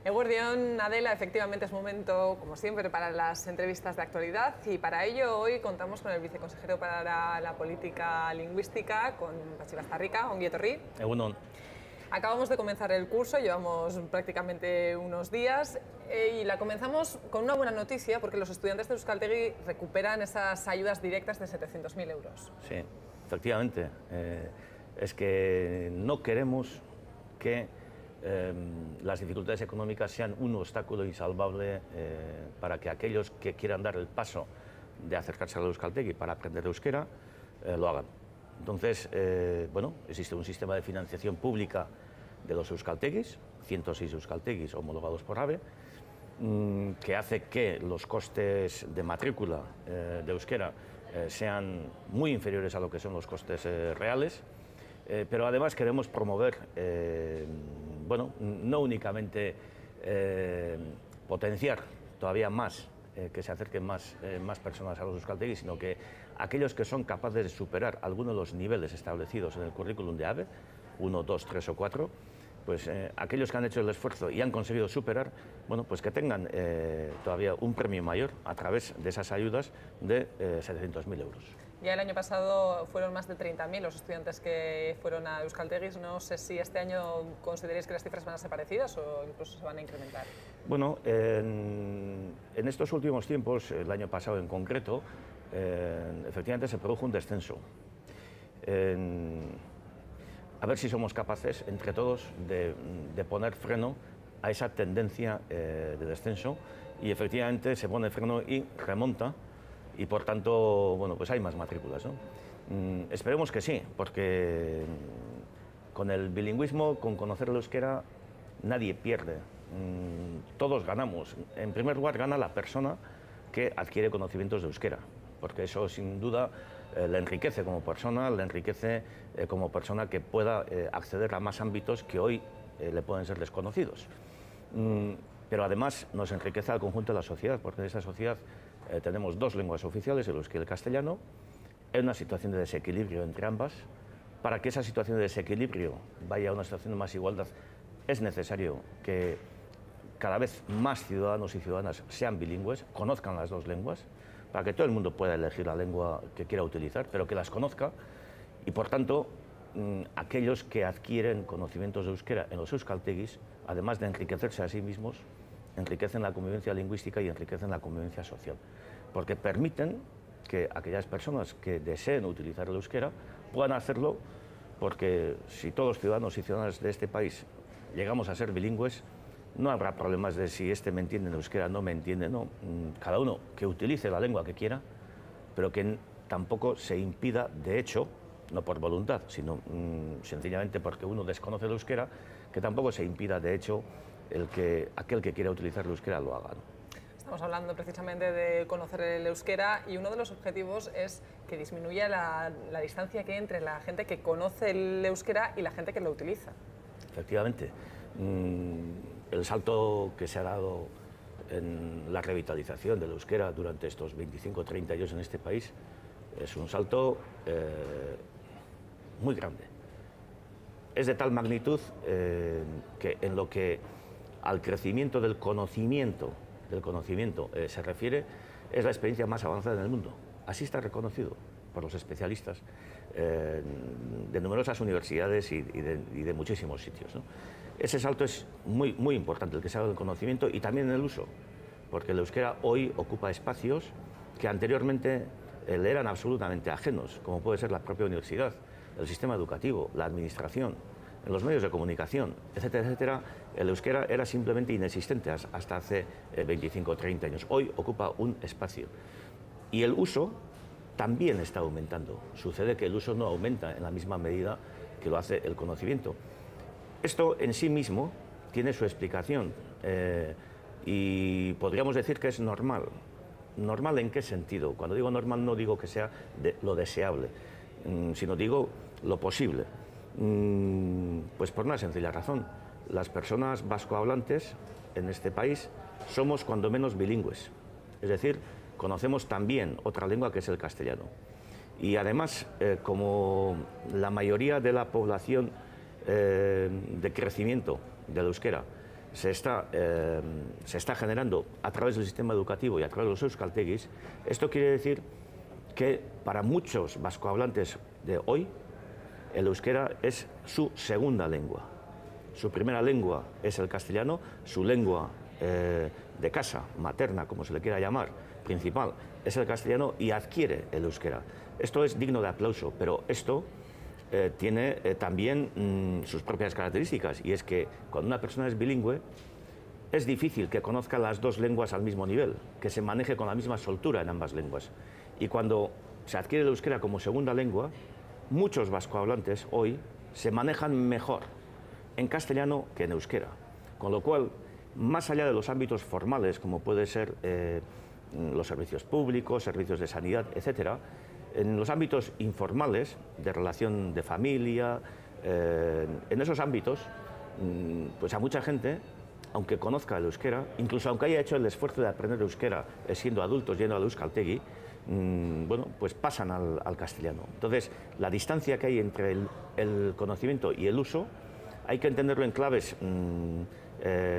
Eguerdión, Adela, efectivamente es momento, como siempre, para las entrevistas de actualidad y para ello hoy contamos con el viceconsejero para la política lingüística, con Patxi Baztarrika, ongi etorri. Egunon. Acabamos de comenzar el curso, llevamos prácticamente unos días y la comenzamos con una buena noticia porque los estudiantes de Euskaltegi recuperan esas ayudas directas de 700.000 euros. Sí, efectivamente. Es que no queremos que las dificultades económicas sean un obstáculo insalvable para que aquellos que quieran dar el paso de acercarse al Euskaltegi para aprender euskera lo hagan. Entonces, bueno, existe un sistema de financiación pública de los euskaltegis, 106 euskaltegis homologados por AVE, que hace que los costes de matrícula de euskera sean muy inferiores a lo que son los costes reales, pero además queremos promover, bueno, no únicamente potenciar todavía más, que se acerquen más personas a los euskaltegis, sino que aquellos que son capaces de superar algunos de los niveles establecidos en el currículum de AVE, 1, 2, 3 o 4, pues aquellos que han hecho el esfuerzo y han conseguido superar, bueno, pues que tengan todavía un premio mayor a través de esas ayudas de 700.000 euros. Ya el año pasado fueron más de 30.000 los estudiantes que fueron a Euskaltegis. No sé si este año consideráis que las cifras van a ser parecidas o incluso se van a incrementar. Bueno, en estos últimos tiempos, el año pasado en concreto, efectivamente se produjo un descenso. A ver si somos capaces, entre todos, de poner freno a esa tendencia de descenso y efectivamente se pone freno y remonta y por tanto, bueno, pues hay más matrículas, ¿no? Esperemos que sí, porque con el bilingüismo, con conocer el euskera, nadie pierde, todos ganamos. En primer lugar gana la persona que adquiere conocimientos de euskera, porque eso sin duda le enriquece como persona, que pueda acceder a más ámbitos que hoy le pueden ser desconocidos. Pero además nos enriquece al conjunto de la sociedad, porque en esta sociedad tenemos dos lenguas oficiales, el euskera y el castellano, en una situación de desequilibrio entre ambas. Para que esa situación de desequilibrio vaya a una situación de más igualdad, es necesario que cada vez más ciudadanos y ciudadanas sean bilingües, conozcan las dos lenguas, para que todo el mundo pueda elegir la lengua que quiera utilizar, pero que las conozca y, por tanto, aquellos que adquieren conocimientos de euskera en los euskaltegis, además de enriquecerse a sí mismos, enriquecen la convivencia lingüística y enriquecen la convivencia social, porque permiten que aquellas personas que deseen utilizar el euskera puedan hacerlo, porque si todos los ciudadanos y ciudadanas de este país llegamos a ser bilingües, no habrá problemas de si este me entiende en euskera, no me entiende, no. Cada uno que utilice la lengua que quiera, pero que tampoco se impida, de hecho, no por voluntad, sino sencillamente porque uno desconoce el euskera, que tampoco se impida, de hecho, aquel que quiera utilizar el euskera lo haga, ¿no? Estamos hablando precisamente de conocer el euskera y uno de los objetivos es que disminuya la distancia que hay entre la gente que conoce el euskera y la gente que lo utiliza. Efectivamente. El salto que se ha dado en la revitalización del euskera durante estos 25 o 30 años en este país es un salto muy grande. Es de tal magnitud que en lo que al crecimiento del conocimiento se refiere, es la experiencia más avanzada en el mundo. Así está reconocido por los especialistas de numerosas universidades y de muchísimos sitios, ¿no? Ese salto es muy importante, el que se ha dado en el conocimiento y también en el uso, porque el euskera hoy ocupa espacios que anteriormente le eran absolutamente ajenos, como puede ser la propia universidad, el sistema educativo, la administración, en los medios de comunicación, etcétera, etcétera. El euskera era simplemente inexistente hasta hace 25 o 30 años. Hoy ocupa un espacio. Y el uso también está aumentando. Sucede que el uso no aumenta en la misma medida que lo hace el conocimiento. Esto en sí mismo tiene su explicación y podríamos decir que es normal. ¿Normal en qué sentido? Cuando digo normal no digo que sea lo deseable, sino digo lo posible. Pues por una sencilla razón. Las personas vascohablantes en este país somos cuando menos bilingües. Es decir, conocemos también otra lengua que es el castellano. Y además, como la mayoría de la población de crecimiento del euskera se está generando a través del sistema educativo y a través de los euskaltegis, esto quiere decir que para muchos vascohablantes de hoy, el euskera es su segunda lengua. Su primera lengua es el castellano, su lengua de casa, materna, como se le quiera llamar, principal, es el castellano y adquiere el euskera. Esto es digno de aplauso, pero esto tiene también sus propias características, y es que cuando una persona es bilingüe, es difícil que conozca las dos lenguas al mismo nivel, que se maneje con la misma soltura en ambas lenguas. Y cuando se adquiere el euskera como segunda lengua, muchos vascohablantes hoy se manejan mejor en castellano que en euskera. Con lo cual, más allá de los ámbitos formales, como puede ser los servicios públicos, servicios de sanidad, etcétera, en los ámbitos informales, de relación de familia, en esos ámbitos, pues a mucha gente, aunque conozca el euskera, incluso aunque haya hecho el esfuerzo de aprender euskera siendo adultos, yendo al euskaltegi, bueno, pues pasan al castellano. Entonces, la distancia que hay entre el conocimiento y el uso, hay que entenderlo en claves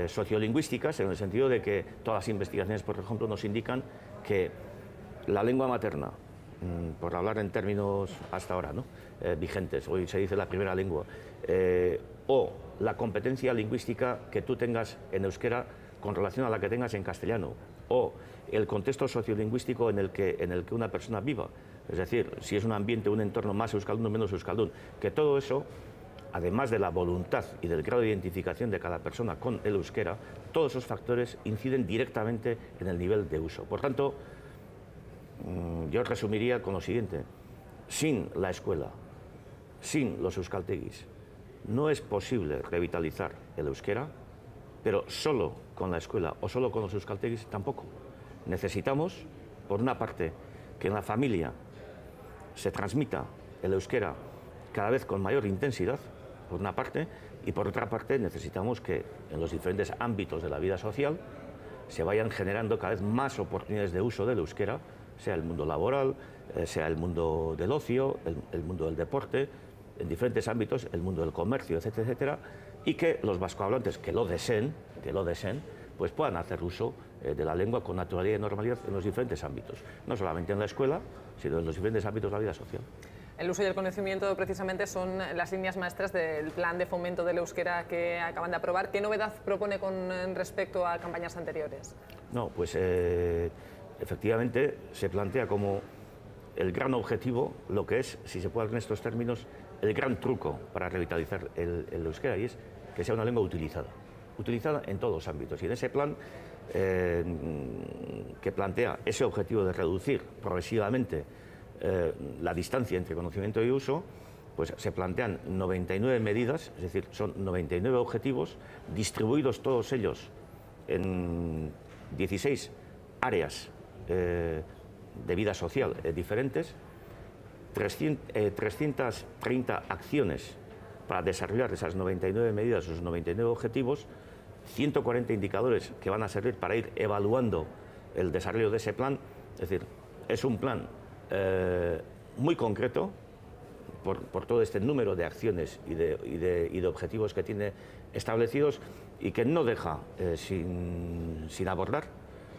sociolingüísticas, en el sentido de que todas las investigaciones, por ejemplo, nos indican que la lengua materna, por hablar en términos hasta ahora, ¿no? Vigentes, hoy se dice la primera lengua, o la competencia lingüística que tú tengas en euskera con relación a la que tengas en castellano, o el contexto sociolingüístico en el que una persona viva, es decir, si es un ambiente, un entorno más euskaldun o menos euskaldun, que todo eso, además de la voluntad y del grado de identificación de cada persona con el euskera, todos esos factores inciden directamente en el nivel de uso. Por tanto, yo resumiría con lo siguiente: sin la escuela, sin los euskaltegis, no es posible revitalizar el euskera, pero solo con la escuela o solo con los euskaltegis tampoco. Necesitamos, por una parte, que en la familia se transmita el euskera cada vez con mayor intensidad, por una parte, y por otra parte necesitamos que en los diferentes ámbitos de la vida social se vayan generando cada vez más oportunidades de uso del euskera, sea el mundo laboral, sea el mundo del ocio, el mundo del deporte, en diferentes ámbitos, el mundo del comercio, etcétera, etcétera, y que los vascohablantes que lo deseen, pues puedan hacer uso de la lengua con naturalidad y normalidad en los diferentes ámbitos, no solamente en la escuela, sino en los diferentes ámbitos de la vida social. El uso y el conocimiento precisamente son las líneas maestras del plan de fomento del euskera que acaban de aprobar. ¿Qué novedad propone con respecto a campañas anteriores? No, pues efectivamente se plantea como el gran objetivo lo que es, si se puede hablar en estos términos, el gran truco para revitalizar el euskera, y es que sea una lengua utilizada en todos los ámbitos. Y en ese plan que plantea ese objetivo de reducir progresivamente la distancia entre conocimiento y uso, pues se plantean 99 medidas, es decir, son 99 objetivos distribuidos todos ellos en 16 áreas de vida social diferentes, 330 acciones para desarrollar esas 99 medidas, esos 99 objetivos, 140 indicadores que van a servir para ir evaluando el desarrollo de ese plan. Es decir, es un plan muy concreto por todo este número de acciones y de objetivos que tiene establecidos, y que no deja sin abordar,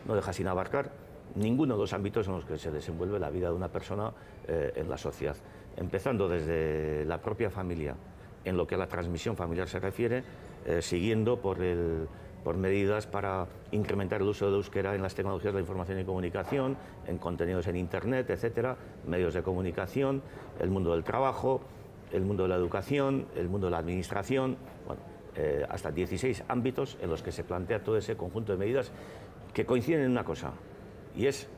no deja sin abarcar ninguno de los ámbitos en los que se desenvuelve la vida de una persona en la sociedad, empezando desde la propia familia, en lo que a la transmisión familiar se refiere, siguiendo por medidas para incrementar el uso del euskera en las tecnologías de la información y comunicación, en contenidos en Internet, etcétera, medios de comunicación, el mundo del trabajo, el mundo de la educación, el mundo de la administración, bueno, hasta 16 ámbitos en los que se plantea todo ese conjunto de medidas que coinciden en una cosa, y es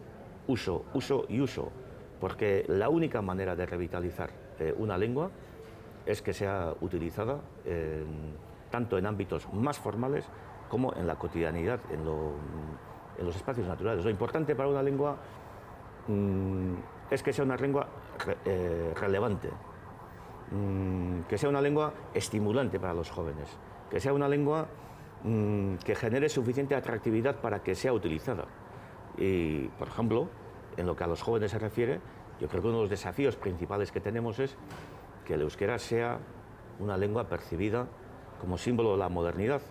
uso, uso y uso, porque la única manera de revitalizar una lengua es que sea utilizada tanto en ámbitos más formales como en la cotidianidad, en los espacios naturales. Lo importante para una lengua es que sea una lengua relevante, que sea una lengua estimulante para los jóvenes, que sea una lengua que genere suficiente atractividad para que sea utilizada. Y, por ejemplo, en lo que a los jóvenes se refiere, yo creo que uno de los desafíos principales que tenemos es que el euskera sea una lengua percibida como símbolo de la modernidad,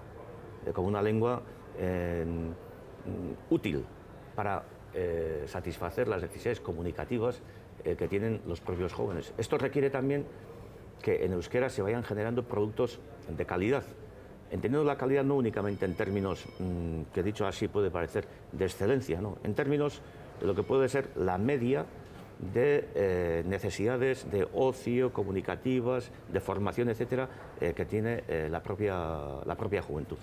como una lengua útil para satisfacer las necesidades comunicativas que tienen los propios jóvenes. Esto requiere también que en euskera se vayan generando productos de calidad, entendiendo la calidad no únicamente en términos, que dicho así puede parecer, de excelencia, ¿no? En términos de lo que puede ser la media de necesidades de ocio, comunicativas, de formación, etcétera, que tiene la propia juventud.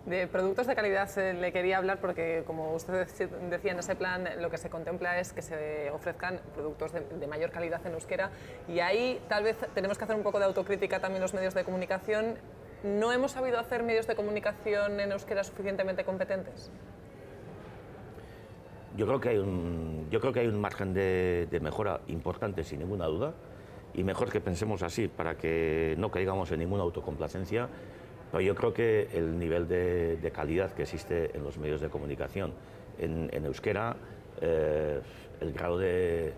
De productos de calidad le quería hablar porque, como usted decía, en ese plan lo que se contempla es que se ofrezcan productos de mayor calidad en euskera, y ahí tal vez tenemos que hacer un poco de autocrítica también los medios de comunicación. ¿No hemos sabido hacer medios de comunicación en euskera suficientemente competentes? Yo creo que hay un margen de mejora importante, sin ninguna duda, y mejor que pensemos así para que no caigamos en ninguna autocomplacencia. Pero yo creo que el nivel de calidad que existe en los medios de comunicación en euskera, el grado de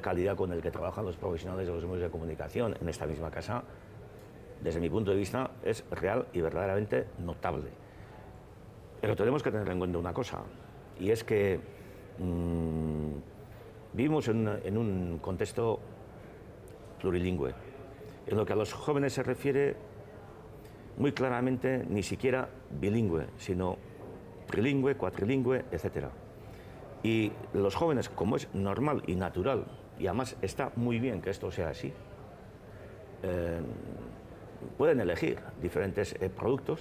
calidad con el que trabajan los profesionales de los medios de comunicación en esta misma casa, desde mi punto de vista, es real y verdaderamente notable. Pero tenemos que tener en cuenta una cosa, y es que vivimos en un contexto plurilingüe. En lo que a los jóvenes se refiere, muy claramente, ni siquiera bilingüe, sino trilingüe, cuatrilingüe, etc. Y los jóvenes, como es normal y natural, y además está muy bien que esto sea así, pueden elegir diferentes productos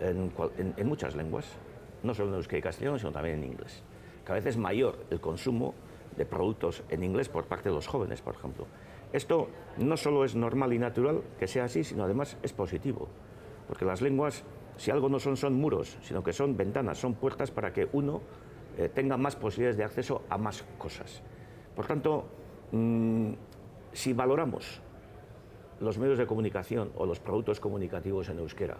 en muchas lenguas, no solo en euskera y castellano, sino también en inglés. Cada vez es mayor el consumo de productos en inglés por parte de los jóvenes, por ejemplo. Esto no solo es normal y natural que sea así, sino además es positivo, porque las lenguas, si algo no son muros, sino que son ventanas, son puertas para que uno tenga más posibilidades de acceso a más cosas. Por tanto, si valoramos los medios de comunicación o los productos comunicativos en euskera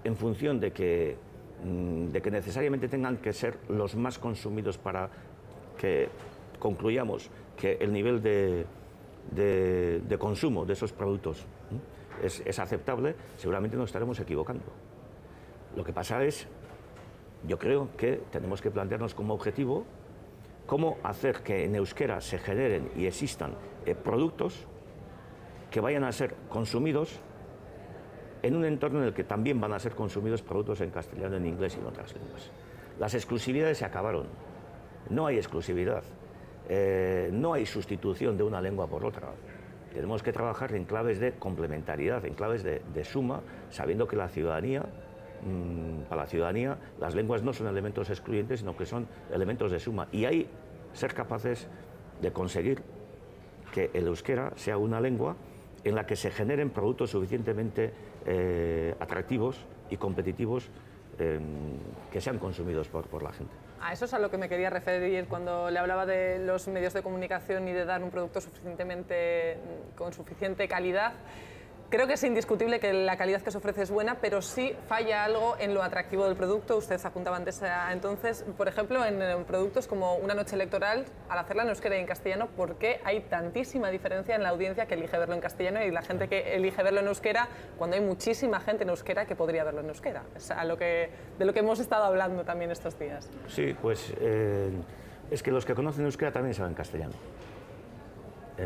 en función de que necesariamente tengan que ser los más consumidos para que concluyamos que el nivel de consumo de esos productos es aceptable, seguramente nos estaremos equivocando. Lo que pasa es, yo creo que tenemos que plantearnos como objetivo cómo hacer que en euskera se generen y existan productos que vayan a ser consumidos en un entorno en el que también van a ser consumidos productos en castellano, en inglés y en otras lenguas. Las exclusividades se acabaron, no hay exclusividad, no hay sustitución de una lengua por otra. Tenemos que trabajar en claves de complementariedad, en claves de suma, sabiendo que la ciudadanía, para la ciudadanía, las lenguas no son elementos excluyentes, sino que son elementos de suma. Y ahí ser capaces de conseguir que el euskera sea una lengua en la que se generen productos suficientemente atractivos y competitivos que sean consumidos por la gente. A eso es a lo que me quería referir cuando le hablaba de los medios de comunicación y de dar un producto con suficiente calidad. Creo que es indiscutible que la calidad que se ofrece es buena, pero sí falla algo en lo atractivo del producto. Usted apuntaba antes entonces, por ejemplo, en productos como una noche electoral, al hacerla en euskera y en castellano, ¿por qué hay tantísima diferencia en la audiencia que elige verlo en castellano y la gente que elige verlo en euskera cuando hay muchísima gente en euskera que podría verlo en euskera? Es de lo que hemos estado hablando también estos días. Sí, pues es que los que conocen euskera también saben castellano.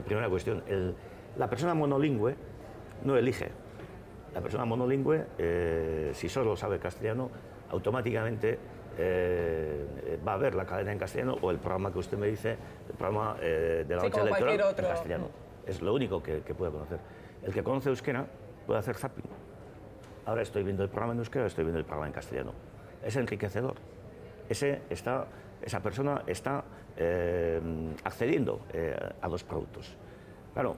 Primera cuestión, la persona monolingüe no elige. La persona monolingüe, si solo sabe castellano, automáticamente va a ver la cadena en castellano o el programa que usted me dice, el programa de la noche electoral en castellano. Es lo único que puede conocer. El que conoce euskera puede hacer zapping. Ahora estoy viendo el programa en euskera, estoy viendo el programa en castellano. Es enriquecedor. Esa persona está accediendo a los productos. Claro,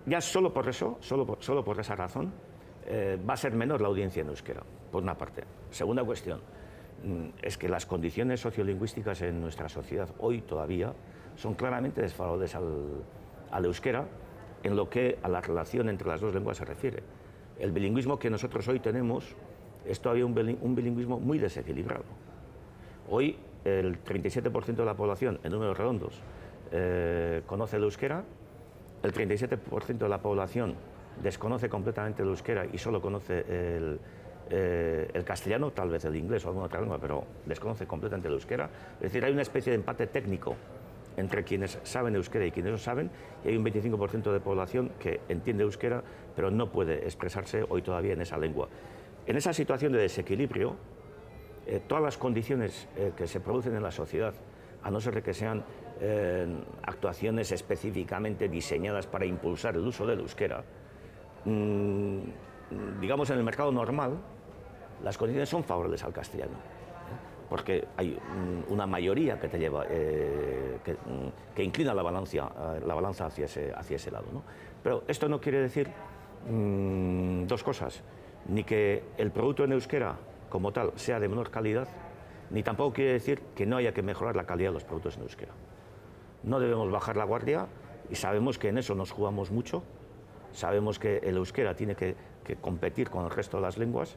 ya solo por eso, solo por esa razón, va a ser menor la audiencia en euskera, por una parte. Segunda cuestión, es que las condiciones sociolingüísticas en nuestra sociedad hoy todavía son claramente desfavorables al euskera en lo que a la relación entre las dos lenguas se refiere. El bilingüismo que nosotros hoy tenemos es todavía un bilingüismo muy desequilibrado. Hoy el 37% de la población, en números redondos, conoce el euskera. El 37% de la población desconoce completamente el euskera y solo conoce el castellano, tal vez el inglés o alguna otra lengua, pero desconoce completamente el euskera. Es decir, hay una especie de empate técnico entre quienes saben euskera y quienes no saben, y hay un 25% de población que entiende euskera, pero no puede expresarse hoy todavía en esa lengua. En esa situación de desequilibrio, todas las condiciones que se producen en la sociedad, a no ser de que sean actuaciones específicamente diseñadas para impulsar el uso del euskera, digamos en el mercado normal, las condiciones son favorables al castellano, porque hay una mayoría que te lleva, que inclina la balanza hacia ese lado, ¿no? Pero esto no quiere decir dos cosas, ni que el producto en euskera como tal sea de menor calidad, ni tampoco quiere decir que no haya que mejorar la calidad de los productos en euskera. No debemos bajar la guardia y sabemos que en eso nos jugamos mucho, sabemos que el euskera tiene que competir con el resto de las lenguas,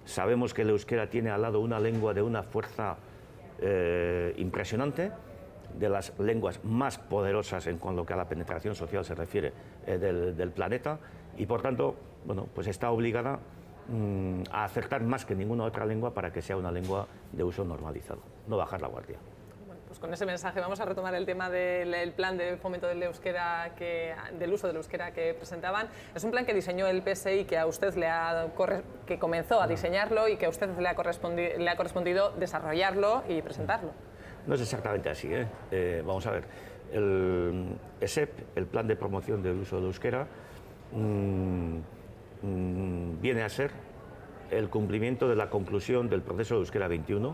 sabemos que el euskera tiene al lado una lengua de una fuerza impresionante, de las lenguas más poderosas en cuanto a la penetración social se refiere del planeta, y por tanto, bueno, pues está obligada a acertar más que ninguna otra lengua para que sea una lengua de uso normalizado, no bajar la guardia. Bueno, pues con ese mensaje vamos a retomar el tema del plan de fomento del euskera, del uso del euskera que presentaban. Es un plan que diseñó el PSI, que a usted que comenzó a diseñarlo y que a usted le ha correspondido desarrollarlo y presentarlo. No es exactamente así, ¿eh? Vamos a ver, el ESEP, el plan de promoción del uso del euskera, viene a ser el cumplimiento de la conclusión del proceso de Euskera 21,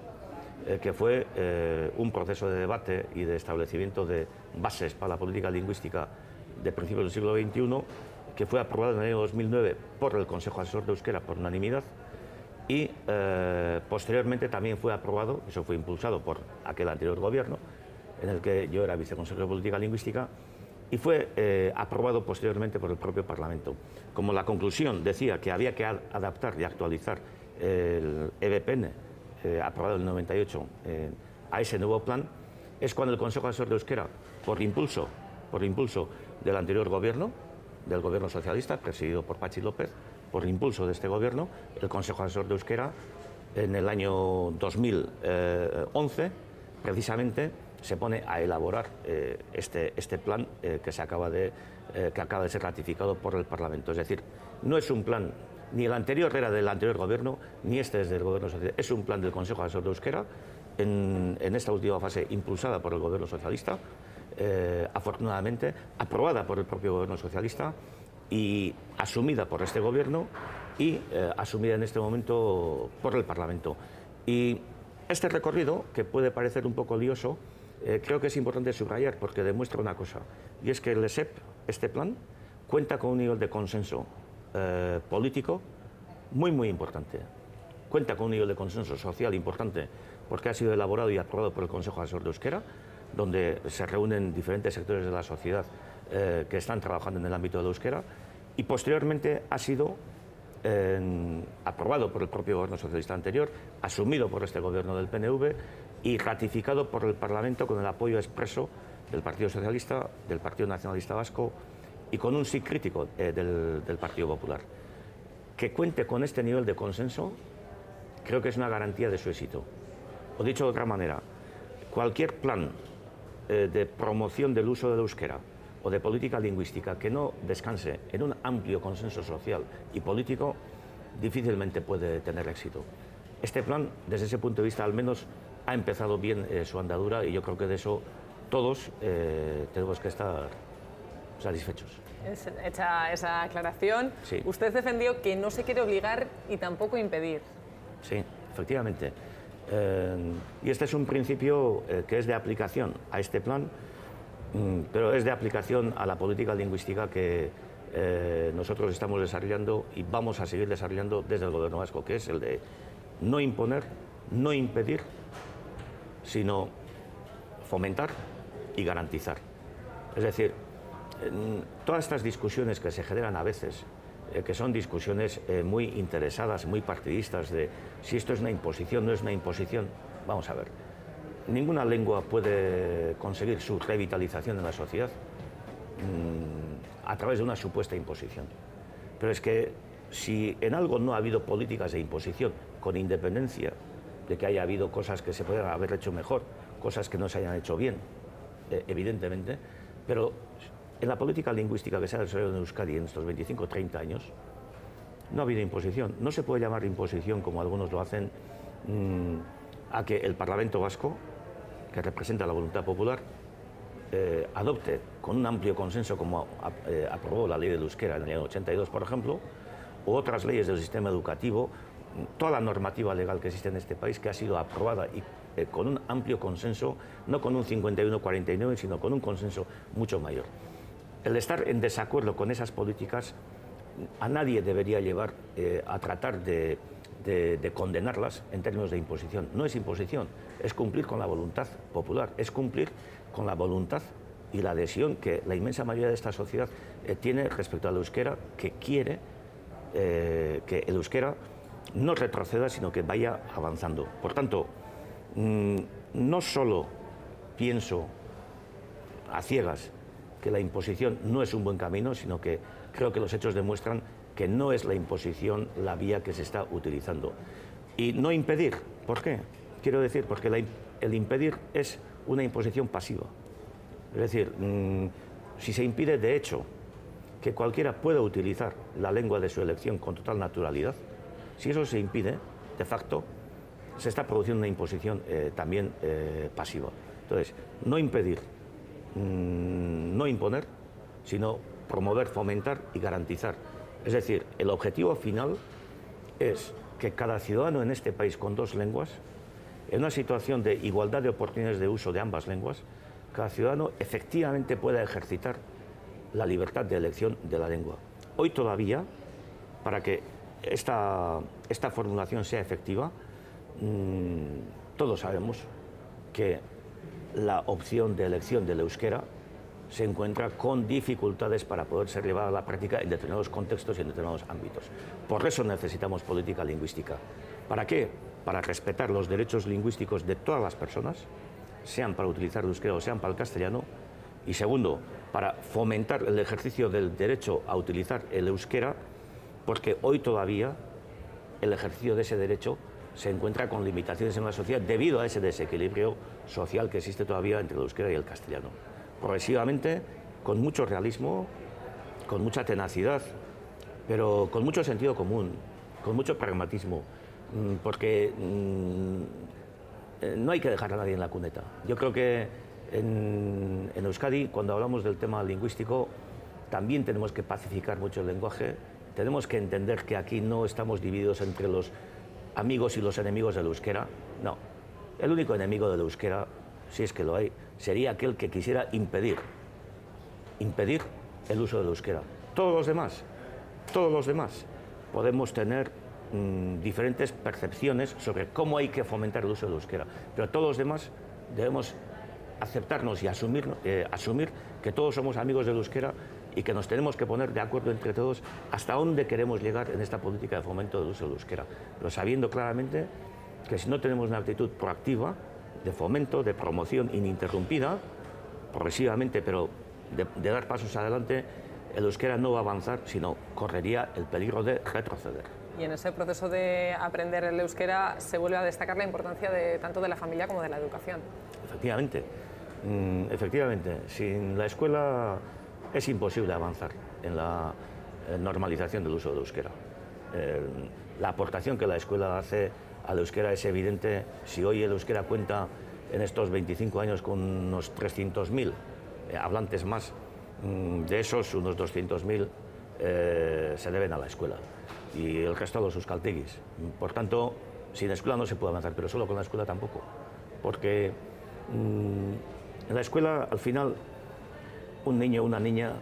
que fue un proceso de debate y de establecimiento de bases para la política lingüística de principios del siglo XXI, que fue aprobado en el año 2009 por el Consejo Asesor de Euskera por unanimidad, y posteriormente también fue aprobado, eso fue impulsado por aquel anterior gobierno, en el que yo era viceconsejero de Política Lingüística, y fue aprobado posteriormente por el propio Parlamento. Como la conclusión decía que había que adaptar y actualizar el EBPN, aprobado en el 98, a ese nuevo plan, es cuando el Consejo Asesor de Euskera, por impulso del anterior gobierno, del gobierno socialista, presidido por Patxi López, por impulso de este gobierno, el Consejo Asesor de Euskera, en el año 2011, precisamente, se pone a elaborar este plan que acaba de ser ratificado por el Parlamento. Es decir, no es un plan, ni el anterior era del anterior gobierno, ni este es del gobierno socialista, es un plan del Consejo Asesor de Euskera, en esta última fase impulsada por el gobierno socialista, afortunadamente, aprobada por el propio gobierno socialista y asumida por este gobierno y asumida en este momento por el Parlamento. Y este recorrido, que puede parecer un poco lioso, creo que es importante subrayar porque demuestra una cosa, y es que el ESEP, este plan, cuenta con un nivel de consenso político muy importante. Cuenta con un nivel de consenso social importante porque ha sido elaborado y aprobado por el Consejo Asesor de Euskera, donde se reúnen diferentes sectores de la sociedad que están trabajando en el ámbito del euskera, y posteriormente ha sido aprobado por el propio gobierno socialista anterior, asumido por este gobierno del PNV y ratificado por el Parlamento con el apoyo expreso del Partido Socialista, del Partido Nacionalista Vasco y con un sí crítico del Partido Popular. Que cuente con este nivel de consenso creo que es una garantía de su éxito. O dicho de otra manera, cualquier plan de promoción del uso del euskera o de política lingüística que no descanse en un amplio consenso social y político difícilmente puede tener éxito. Este plan, desde ese punto de vista, al menos ha empezado bien su andadura, y yo creo que de eso todos tenemos que estar satisfechos. Hecha esa aclaración, sí. Usted defendió que no se quiere obligar y tampoco impedir. Sí, efectivamente. Y este es un principio que es de aplicación a este plan, pero es de aplicación a la política lingüística que nosotros estamos desarrollando y vamos a seguir desarrollando desde el Gobierno vasco, que es el de no imponer, no impedir, sino fomentar y garantizar. Es decir, todas estas discusiones que se generan a veces, que son discusiones muy interesadas, muy partidistas, de si esto es una imposición, no es una imposición, vamos a ver. Ninguna lengua puede conseguir su revitalización en la sociedad a través de una supuesta imposición. Pero es que si en algo no ha habido políticas de imposición, con independencia de que haya habido cosas que se puedan haber hecho mejor, cosas que no se hayan hecho bien, evidentemente, pero en la política lingüística que se ha desarrollado en Euskadi en estos 25 o 30 años, no ha habido imposición. No se puede llamar imposición, como algunos lo hacen, a que el Parlamento Vasco, que representa la voluntad popular, adopte con un amplio consenso, como aprobó la ley del euskera en el año 82, por ejemplo, u otras leyes del sistema educativo, toda la normativa legal que existe en este país, que ha sido aprobada y con un amplio consenso, no con un 51-49, sino con un consenso mucho mayor. El estar en desacuerdo con esas políticas a nadie debería llevar a tratar de condenarlas en términos de imposición. No es imposición, es cumplir con la voluntad popular, es cumplir con la voluntad y la adhesión que la inmensa mayoría de esta sociedad tiene respecto al euskera, que quiere que el euskera no retroceda, sino que vaya avanzando. Por tanto, no solo pienso a ciegas que la imposición no es un buen camino, sino que creo que los hechos demuestran que no es la imposición la vía que se está utilizando. Y no impedir, ¿por qué? Quiero decir, porque el impedir es una imposición pasiva. Es decir, si se impide de hecho que cualquiera pueda utilizar la lengua de su elección con total naturalidad, si eso se impide, de facto, se está produciendo una imposición también pasiva. Entonces, no impedir, no imponer, sino promover, fomentar y garantizar. Es decir, el objetivo final es que cada ciudadano en este país con dos lenguas, en una situación de igualdad de oportunidades de uso de ambas lenguas, cada ciudadano efectivamente pueda ejercitar la libertad de elección de la lengua. Hoy todavía, para que esta formulación sea efectiva, todos sabemos que la opción de elección del euskera se encuentra con dificultades para poder ser llevada a la práctica en determinados contextos y en determinados ámbitos. Por eso necesitamos política lingüística. ¿Para qué? Para respetar los derechos lingüísticos de todas las personas, sean para utilizar el euskera o sean para el castellano, y segundo, para fomentar el ejercicio del derecho a utilizar el euskera, porque hoy todavía el ejercicio de ese derecho se encuentra con limitaciones en la sociedad debido a ese desequilibrio social que existe todavía entre el euskera y el castellano. Progresivamente, con mucho realismo, con mucha tenacidad, pero con mucho sentido común, con mucho pragmatismo, porque no hay que dejar a nadie en la cuneta. Yo creo que en Euskadi, cuando hablamos del tema lingüístico, también tenemos que pacificar mucho el lenguaje, tenemos que entender que aquí no estamos divididos entre los amigos y los enemigos del euskera. No, el único enemigo del euskera, si es que lo hay, sería aquel que quisiera impedir el uso del euskera. Todos los demás podemos tener diferentes percepciones sobre cómo hay que fomentar el uso del euskera, pero todos los demás debemos aceptarnos y asumir que todos somos amigos del euskera y que nos tenemos que poner de acuerdo entre todos hasta dónde queremos llegar en esta política de fomento del uso del euskera, pero sabiendo claramente que si no tenemos una actitud proactiva de fomento, de promoción ininterrumpida, progresivamente, pero de dar pasos adelante, el euskera no va a avanzar, sino correría el peligro de retroceder. Y en ese proceso de aprender el euskera se vuelve a destacar la importancia tanto de la familia como de la educación. Efectivamente, sin la escuela es imposible avanzar en la normalización del uso del euskera. La aportación que la escuela hace al euskera es evidente. Si hoy el euskera cuenta en estos 25 años con unos 300.000 hablantes más, de esos unos 200.000 se deben a la escuela y el resto a los euskaltegis. Por tanto, sin escuela no se puede avanzar, pero solo con la escuela tampoco, porque en la escuela al final un niño o una niña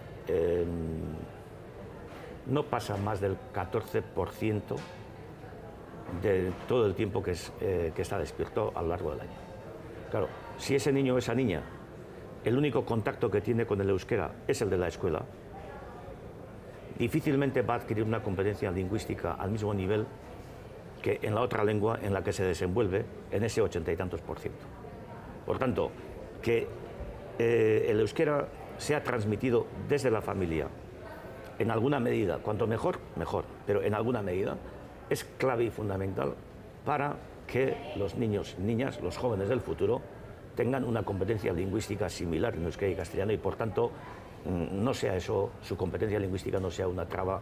no pasa más del 14% de todo el tiempo que está despierto a lo largo del año. Claro, si ese niño o esa niña, el único contacto que tiene con el euskera es el de la escuela, difícilmente va a adquirir una competencia lingüística al mismo nivel que en la otra lengua en la que se desenvuelve en ese 80 y tantos %. Por tanto, que el euskera sea transmitido desde la familia en alguna medida, cuanto mejor, mejor, pero en alguna medida es clave y fundamental para que los niños, niñas, los jóvenes del futuro tengan una competencia lingüística similar en euskera y castellano y por tanto no sea eso, su competencia lingüística no sea una traba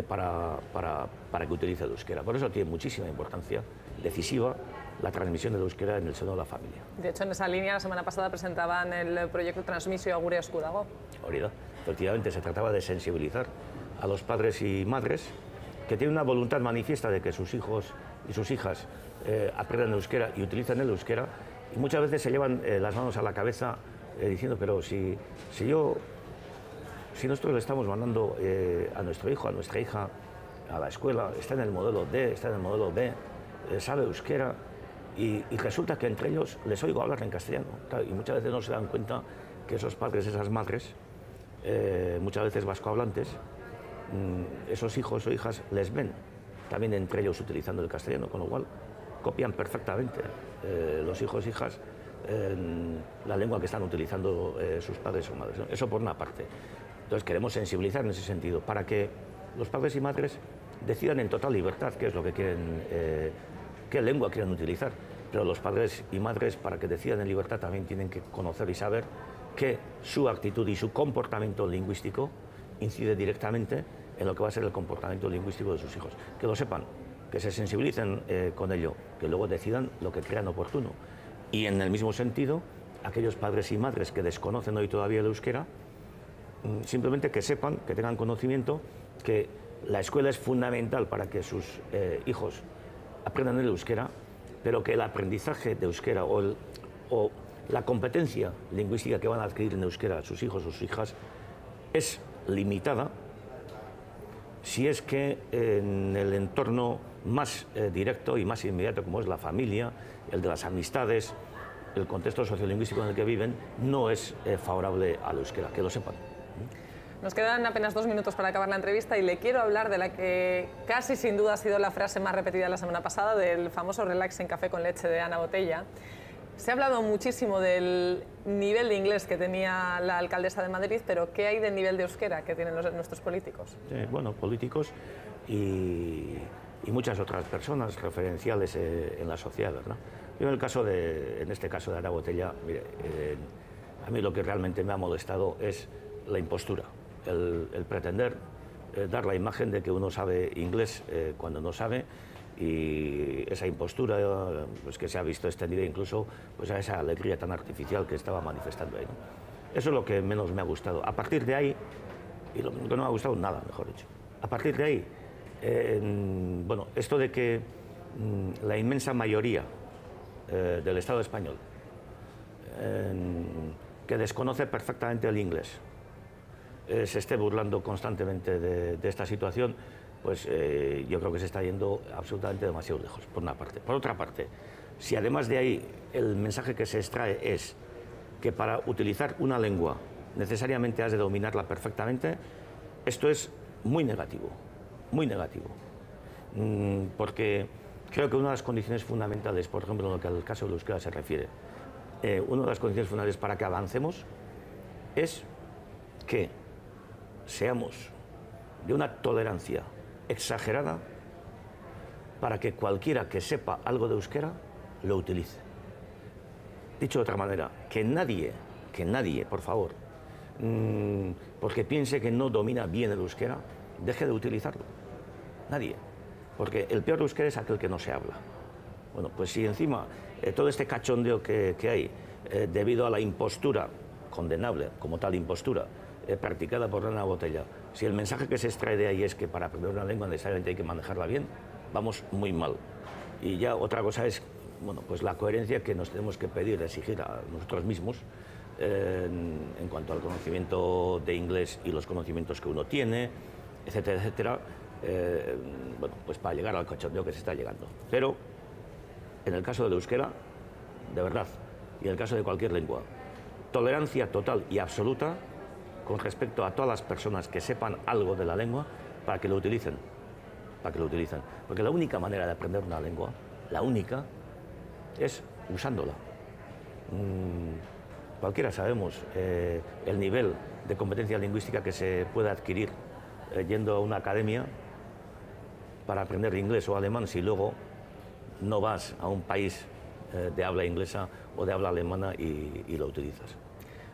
para que utilice el euskera. Por eso tiene muchísima importancia, decisiva, la transmisión del euskera en el seno de la familia. De hecho, en esa línea, la semana pasada presentaban el proyecto Transmisio Gure Esku dago. Ahorita, efectivamente, se trataba de sensibilizar a los padres y madres que tienen una voluntad manifiesta de que sus hijos y sus hijas aprendan euskera y utilicen el euskera, y muchas veces se llevan las manos a la cabeza diciendo, pero si nosotros le estamos mandando a nuestro hijo, a nuestra hija, a la escuela, está en el modelo D, está en el modelo B, sabe euskera, y resulta que entre ellos les oigo hablar en castellano. Claro, y muchas veces no se dan cuenta que esos padres, esas madres, muchas veces vascohablantes, esos hijos o hijas les ven también entre ellos utilizando el castellano, con lo cual copian perfectamente los hijos e hijas la lengua que están utilizando sus padres o madres, ¿no? Eso por una parte. Entonces queremos sensibilizar en ese sentido para que los padres y madres decidan en total libertad qué es lo que quieren, qué lengua quieren utilizar. Pero los padres y madres, para que decidan en libertad, también tienen que conocer y saber que su actitud y su comportamiento lingüístico incide directamente en lo que va a ser el comportamiento lingüístico de sus hijos. Que lo sepan, que se sensibilicen con ello, que luego decidan lo que crean oportuno. Y en el mismo sentido, aquellos padres y madres que desconocen hoy todavía el euskera, simplemente que sepan, que tengan conocimiento, que la escuela es fundamental para que sus hijos aprendan el euskera, pero que el aprendizaje de euskera o la competencia lingüística que van a adquirir en euskera sus hijos o sus hijas es limitada si es que en el entorno más directo y más inmediato, como es la familia, el de las amistades, el contexto sociolingüístico en el que viven, no es favorable al euskera, que lo sepan. Nos quedan apenas 2 minutos para acabar la entrevista y le quiero hablar de la que casi sin duda ha sido la frase más repetida la semana pasada, del famoso relax en café con leche de Ana Botella. Se ha hablado muchísimo del nivel de inglés que tenía la alcaldesa de Madrid, pero ¿qué hay del nivel de euskera que tienen nuestros políticos? Bueno, políticos y muchas otras personas referenciales en la sociedad, ¿verdad? Yo en este caso de Ana Botella, mire, a mí lo que realmente me ha molestado es la impostura, el pretender dar la imagen de que uno sabe inglés cuando no sabe, y esa impostura pues, que se ha visto extendida incluso pues, a esa alegría tan artificial que estaba manifestando ahí, ¿no? Eso es lo que menos me ha gustado. A partir de ahí, y lo que no me ha gustado nada, mejor dicho, a partir de ahí, bueno, esto de que la inmensa mayoría del Estado español, que desconoce perfectamente el inglés, se esté burlando constantemente de esta situación, pues yo creo que se está yendo absolutamente demasiado lejos, por una parte. Por otra parte, si además de ahí el mensaje que se extrae es que para utilizar una lengua necesariamente has de dominarla perfectamente, esto es muy negativo, porque creo que una de las condiciones fundamentales, por ejemplo, en lo que al caso del euskera se refiere, una de las condiciones fundamentales para que avancemos es que seamos de una tolerancia exagerada para que cualquiera que sepa algo de euskera lo utilice. Dicho de otra manera, que nadie, por favor, porque piense que no domina bien el euskera, deje de utilizarlo. Nadie. Porque el peor euskera es aquel que no se habla. Bueno, pues si encima todo este cachondeo que hay, debido a la impostura, condenable como tal impostura, practicada por Ana Botella, si el mensaje que se extrae de ahí es que para aprender una lengua necesariamente hay que manejarla bien, vamos muy mal. Y ya otra cosa es, bueno, pues la coherencia que nos tenemos que pedir, exigir a nosotros mismos en cuanto al conocimiento de inglés y los conocimientos que uno tiene, etcétera, etcétera, bueno, pues para llegar al cachondeo que se está llegando. Pero en el caso del euskera, de verdad, y en el caso de cualquier lengua, tolerancia total y absoluta con respecto a todas las personas que sepan algo de la lengua para que lo utilicen. Porque la única manera de aprender una lengua, la única, es usándola. Cualquiera sabemos el nivel de competencia lingüística que se puede adquirir yendo a una academia para aprender inglés o alemán si luego no vas a un país de habla inglesa o de habla alemana y lo utilizas?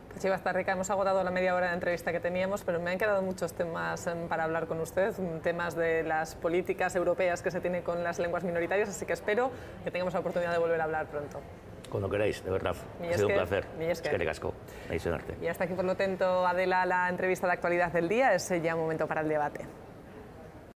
Pues Chiva Starrica, hemos agotado la media hora de entrevista que teníamos, pero me han quedado muchos temas para hablar con usted, temas de las políticas europeas que se tienen con las lenguas minoritarias, así que espero que tengamos la oportunidad de volver a hablar pronto. Cuando queráis, de verdad. Ha sido un placer. Eskerrik asko. Y hasta aquí, por lo tanto, Adela, la entrevista de actualidad del día. Es ya un momento para el debate.